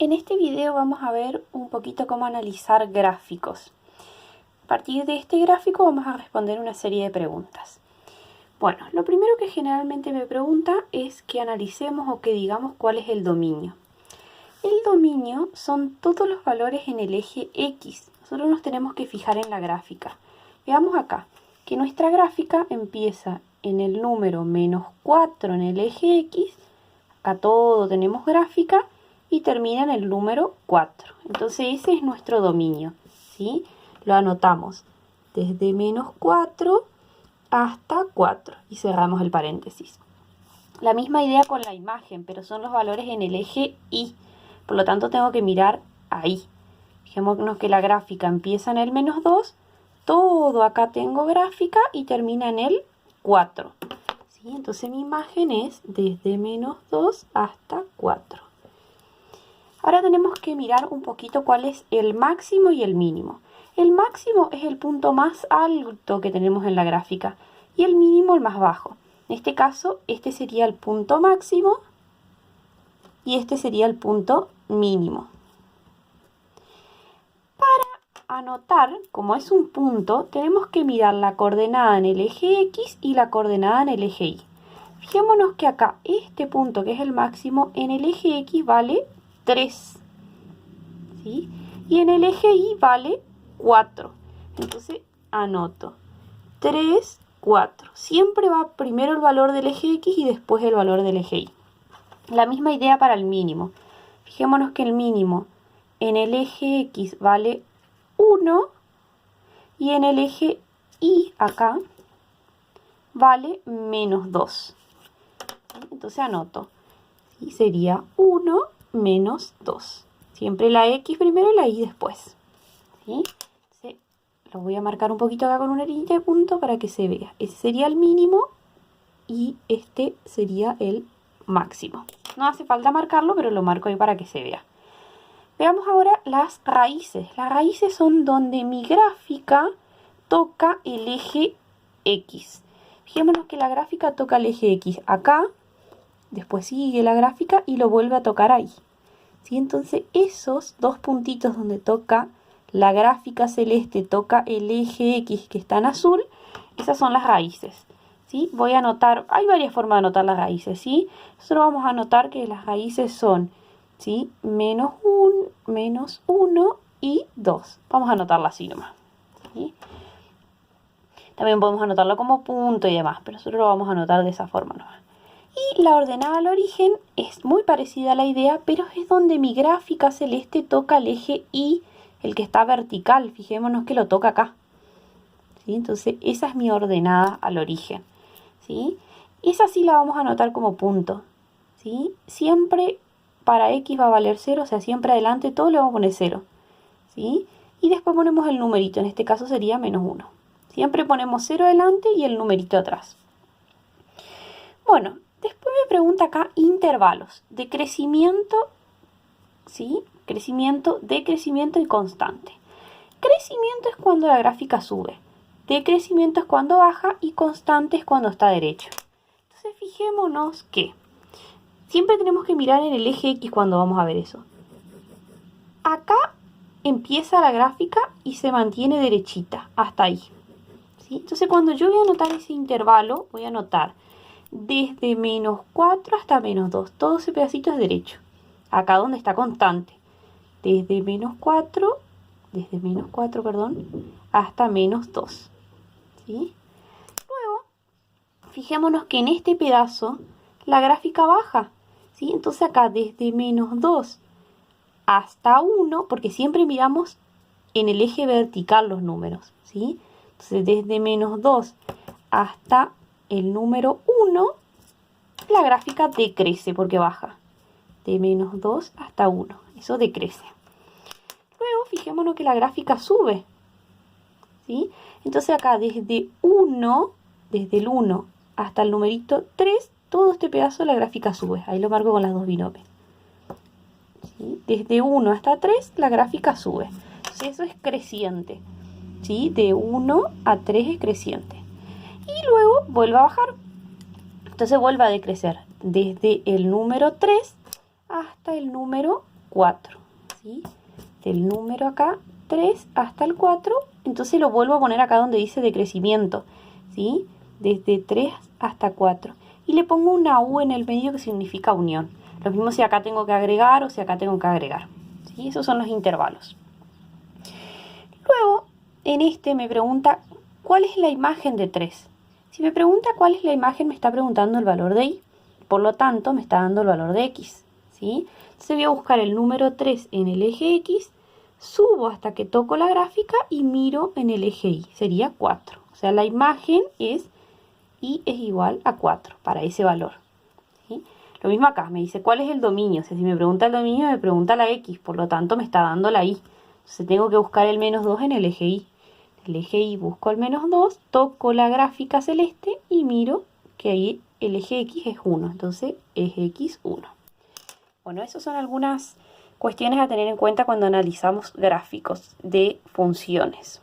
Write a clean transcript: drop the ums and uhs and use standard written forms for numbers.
En este video vamos a ver un poquito cómo analizar gráficos. A partir de este gráfico vamos a responder una serie de preguntas. Bueno, lo primero que generalmente me pregunta es que analicemos o que digamos cuál es el dominio. El dominio son todos los valores en el eje X. Nosotros nos tenemos que fijar en la gráfica. Veamos acá que nuestra gráfica empieza en el número menos 4 en el eje X. Acá todo tenemos gráfica. Y termina en el número 4. Entonces ese es nuestro dominio, ¿sí? Lo anotamos desde menos 4 hasta 4 y cerramos el paréntesis. La misma idea con la imagen, pero son los valores en el eje Y. Por lo tanto tengo que mirar ahí. Fijémonos que la gráfica empieza en el menos 2. Todo acá tengo gráfica y termina en el 4. ¿Sí? Entonces mi imagen es desde menos 2 hasta 4. Ahora tenemos que mirar un poquito cuál es el máximo y el mínimo. El máximo es el punto más alto que tenemos en la gráfica y el mínimo el más bajo. En este caso, este sería el punto máximo y este sería el punto mínimo. Para anotar, como es un punto, tenemos que mirar la coordenada en el eje X y la coordenada en el eje Y. Fijémonos que acá, este punto que es el máximo, en el eje X vale 3, ¿sí? Y en el eje Y vale 4. Entonces anoto 3, 4. Siempre va primero el valor del eje X y después el valor del eje Y. La misma idea para el mínimo. Fijémonos que el mínimo en el eje X vale 1 y en el eje Y acá vale menos 2. Entonces anoto. Y sería 1 menos 2. Siempre la X primero y la Y después. ¿Sí? Entonces, lo voy a marcar un poquito acá con una línea de punto para que se vea. Ese sería el mínimo y este sería el máximo. No hace falta marcarlo, pero lo marco ahí para que se vea. Veamos ahora las raíces. Las raíces son donde mi gráfica toca el eje X. Fijémonos que la gráfica toca el eje X acá. Después sigue la gráfica y lo vuelve a tocar ahí. ¿Sí? Entonces esos dos puntitos donde toca la gráfica celeste, toca el eje X que está en azul, esas son las raíces. ¿Sí? Voy a anotar, hay varias formas de anotar las raíces. ¿Sí? Nosotros vamos a anotar que las raíces son, ¿sí?, menos 1 y 2. Vamos a anotarla así nomás. ¿Sí? También podemos anotarlo como punto y demás, pero nosotros lo vamos a anotar de esa forma nomás. Y la ordenada al origen es muy parecida a la idea, pero es donde mi gráfica celeste toca el eje Y, el que está vertical. Fijémonos que lo toca acá. ¿Sí? Entonces esa es mi ordenada al origen. ¿Sí? Esa sí la vamos a anotar como punto. ¿Sí? Siempre para X va a valer 0, o sea, siempre adelante todo le vamos a poner 0. ¿Sí? Y después ponemos el numerito, en este caso sería menos 1. Siempre ponemos 0 adelante y el numerito atrás. Bueno, después me pregunta acá intervalos de crecimiento, ¿sí? Crecimiento, decrecimiento y constante. Crecimiento es cuando la gráfica sube, decrecimiento es cuando baja y constante es cuando está derecho. Entonces fijémonos que siempre tenemos que mirar en el eje X cuando vamos a ver eso. Acá empieza la gráfica y se mantiene derechita hasta ahí. ¿Sí? Entonces cuando yo voy a anotar ese intervalo, voy a anotar desde menos 4 hasta menos 2. Todo ese pedacito es derecho. Acá donde está constante. Desde menos 4, hasta menos 2. ¿Sí? Luego, fijémonos que en este pedazo la gráfica baja. ¿Sí? Entonces acá desde menos 2 hasta 1, porque siempre miramos en el eje vertical los números. ¿Sí? Entonces desde menos 2 hasta el número 1, la gráfica decrece porque baja. De menos 2 hasta 1. Eso decrece. Luego, fijémonos que la gráfica sube. ¿Sí? Entonces acá desde el 1 hasta el numerito 3, todo este pedazo de la gráfica sube. Ahí lo marco con las dos binomios. ¿Sí? Desde 1 hasta 3, la gráfica sube. Entonces eso es creciente. ¿Sí? De 1 a 3 es creciente. Y luego vuelve a bajar. Entonces vuelve a decrecer desde el número 3 hasta el número 4, ¿sí? Del número acá, 3 hasta el 4, entonces lo vuelvo a poner acá donde dice decrecimiento, ¿sí? Desde 3 hasta 4. Y le pongo una U en el medio que significa unión. Lo mismo si acá tengo que agregar o si acá tengo que agregar, ¿sí? Esos son los intervalos. Luego, en este me pregunta, ¿cuál es la imagen de 3? Si me pregunta cuál es la imagen, me está preguntando el valor de y. Por lo tanto, me está dando el valor de x, ¿sí? Entonces voy a buscar el número 3 en el eje x, subo hasta que toco la gráfica y miro en el eje y. Sería 4. O sea, la imagen es y es igual a 4 para ese valor, ¿sí? Lo mismo acá, me dice cuál es el dominio. O sea, si me pregunta el dominio, me pregunta la x, por lo tanto me está dando la y. Entonces tengo que buscar el menos 2 en el eje y. El eje y busco el menos 2, toco la gráfica celeste y miro que ahí el eje x es 1. Entonces, eje x 1. Bueno, esas son algunas cuestiones a tener en cuenta cuando analizamos gráficos de funciones.